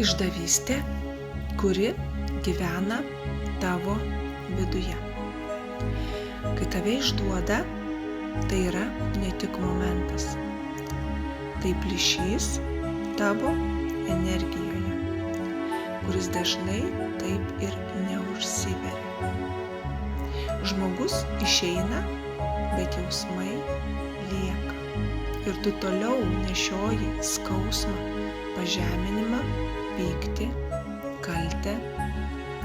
išdavystė, kuri gyvena tavo viduje. Kai tave išduoda, tai yra ne tik momentas. Tai plyšys tavo energijoje, kuris dažnai taip ir neužsiveria. Žmogus išeina, bet jausmai lieka. Ir tu toliau nešioji skausmą, pažeminimą, pyktį, kaltę,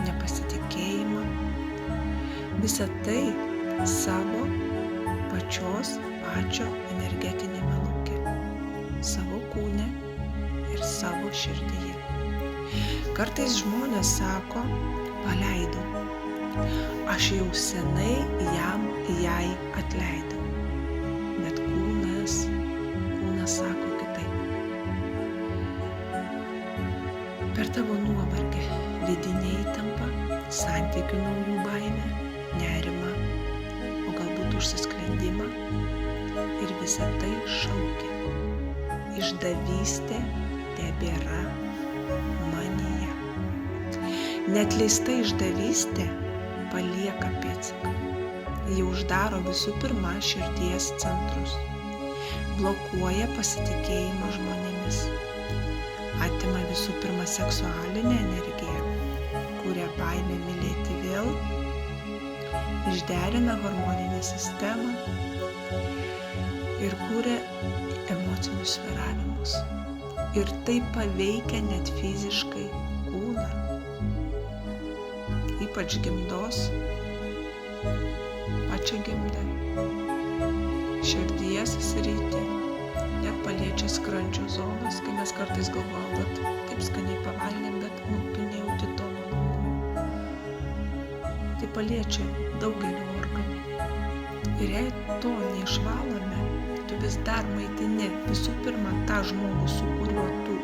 nepasitikėjimą. Visa tai savo pačio energetinėme lauke, savo kūne ir savo širdyje. Kartais žmonės sako, paleidau, aš jau senai jai atleidau, bet kūnas sako kitaip. Per tavo nuovargį, vidinę įtampą, santykių naujų baimę, nerimą, o galbūt užsisklendimą, ir visa tai šaukia. Išdavystė tebėra manyje. Neatleista išdavystė palieka pėdsaką. Ji uždaro visų pirma širdies centrus, blokuoja pasitikėjimą žmonėmis, atima visų pirma seksualinę energiją, kuria baimę mylėti vėl, išderina hormoninę sistemą ir kuria emocinius svyravimus. Ir tai paveikia net fiziškai kūną, ypač gimdos, pačią gimdą, širdies sritį, net paliečia skrandžio zonas, kai mes kartais galvojam, kad taip skaniai pavalgėm, bet tu nejauti to malonumo. Tai paliečia daugelį organų. Ir jei to neišvalome, tu vis dar maitini visų pirma tą žmogų, su kuriuo tu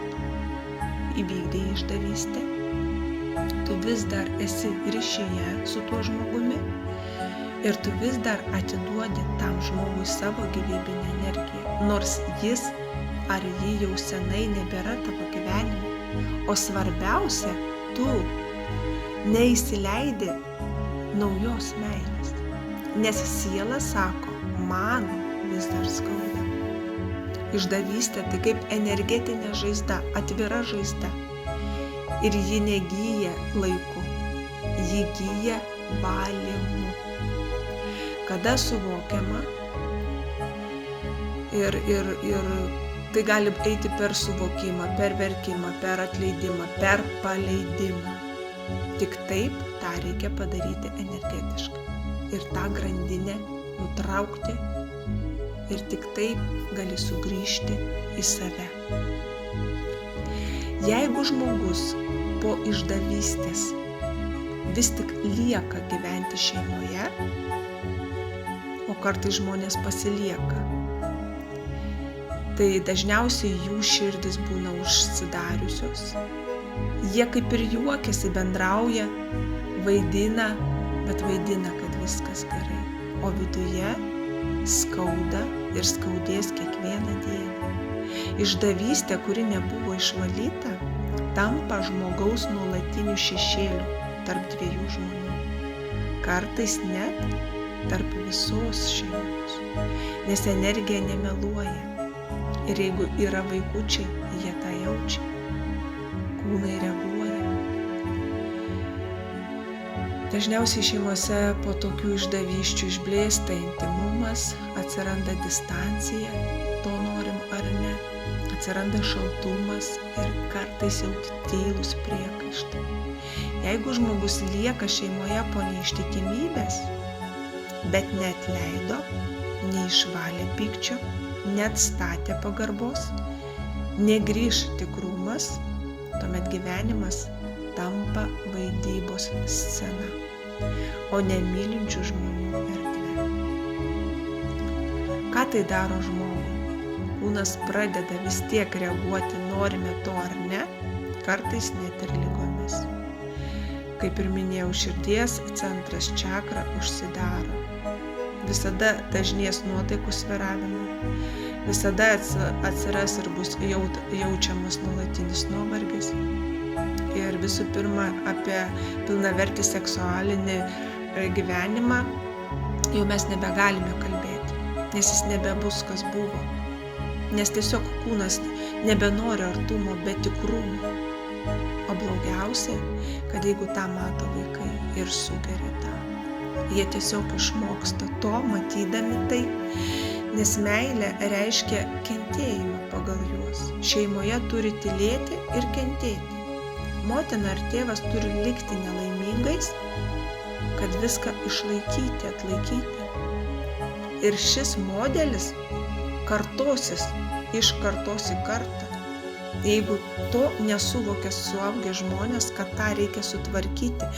įvykdei išdavystę. Tu vis dar esi ryšyje su tuo žmogumi ir tu vis dar atiduodi tam žmogui savo gyvybinę energiją, nors jis ar ji jau senai nebėra tavo gyvenime. O svarbiausia, tu neįsileidi naujos meilės, nes siela sako, man vis dar skauda. Išdavystė tai kaip energetinė žaizda, atvira žaizda. Ir ji negyja laiku, ji gyja valymu. Kada suvokiama ir tai gali eiti per suvokimą, per verkimą, per atleidimą, per paleidimą. Tik taip tą reikia padaryti energetiškai ir tą grandinę nutraukti ir tik taip gali sugrįžti į save. Jeigu žmogus po išdavystės vis tik lieka gyventi šeimoje, o kartais žmonės pasilieka, tai dažniausiai jų širdis būna užsidariusios. Jie kaip ir juokiasi, bendrauja, vaidina, bet vaidina, kad viskas gerai. O viduje skauda ir skaudės kiekvieną dieną. Išdavystė, kuri nebuvo išvalyta, tampa žmogaus nuolatiniu šešėliu tarp dviejų žmonių. Kartais net tarp visos šeimos, nes energija nemeluoja. Ir jeigu yra vaikučiai, jie tą jaučia. Kūnai reaguoja. Dažniausiai šeimose po tokių išdavysčių išblėsta intymumas, atsiranda distancija, to norim ar ne, atsiranda šaltumas ir kartais jau tylūs priekaištai. Jeigu žmogus lieka šeimoje po neištikimybės, bet neatleido, neišvalė pykčio, neatstatė pagarbos, negrįš tikrumas, tuomet gyvenimas tampa vaidybos scena, o ne mylinčių žmonių erdvė. Ką tai daro žmogui? Kūnas pradeda vis tiek reaguoti, norime to ar ne, kartais net ir ligomis. Kaip ir minėjau, širdies centras čakra užsidaro. Visada dažnės nuotaikų svyravimai, visada atsiras ir bus jaučiamas nuolatinis nuovargis, ir visų pirma apie pilnavertį seksualinį gyvenimą jau mes nebegalime kalbėti, nes jis nebebus, kas buvo. Nes tiesiog kūnas nebenori artumo be tikrumo. O blogiausia, kad jeigu tą mato vaikai ir sugeria tą, jie tiesiog išmoksta to, matydami tai, nes meilė reiškia kentėjimą pagal juos. Šeimoje turi tylėti ir kentėti. Motina ar tėvas turi likti nelaimingais, kad viską išlaikyti, atlaikyti. Ir šis modelis kartosis iš kartos į kartą. Jeigu to nesuvokia suaugę žmonės, kad tą reikia sutvarkyti,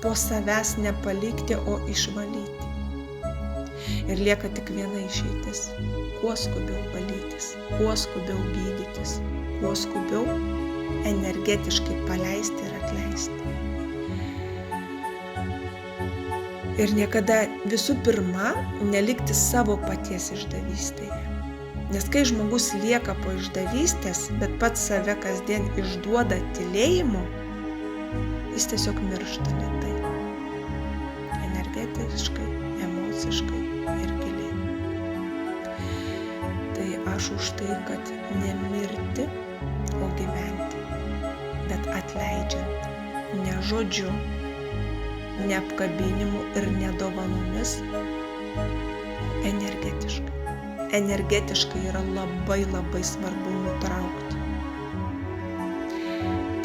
po savęs nepalikti, o išvalyti. Ir lieka tik viena išeitis. Kuo skubiau valytis, kuo skubiau gydytis, kuo skubiau energetiškai paleisti ir atleisti. Ir niekada visų pirma nelikti savo paties išdavystėje. Nes kai žmogus lieka po išdavystės, bet pats save kasdien išduoda tylėjimu, jis tiesiog miršta lėtai. Energetiškai, emociškai ir giliai. Tai aš už tai, kad nemirti, o gyventi, bet atleidžiant, ne žodžiu, ne apkabinimu ir ne dovanomis, energetiškai. Energetiškai yra labai svarbu nutraukti.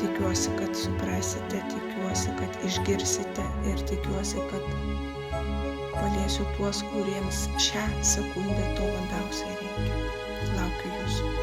Tikiuosi, kad suprasite, tikiuosi, kad išgirsite ir tikiuosi, kad paliesiu tuos, kuriems šią sekundę to labiausiai reikia. Laukiu jūsų.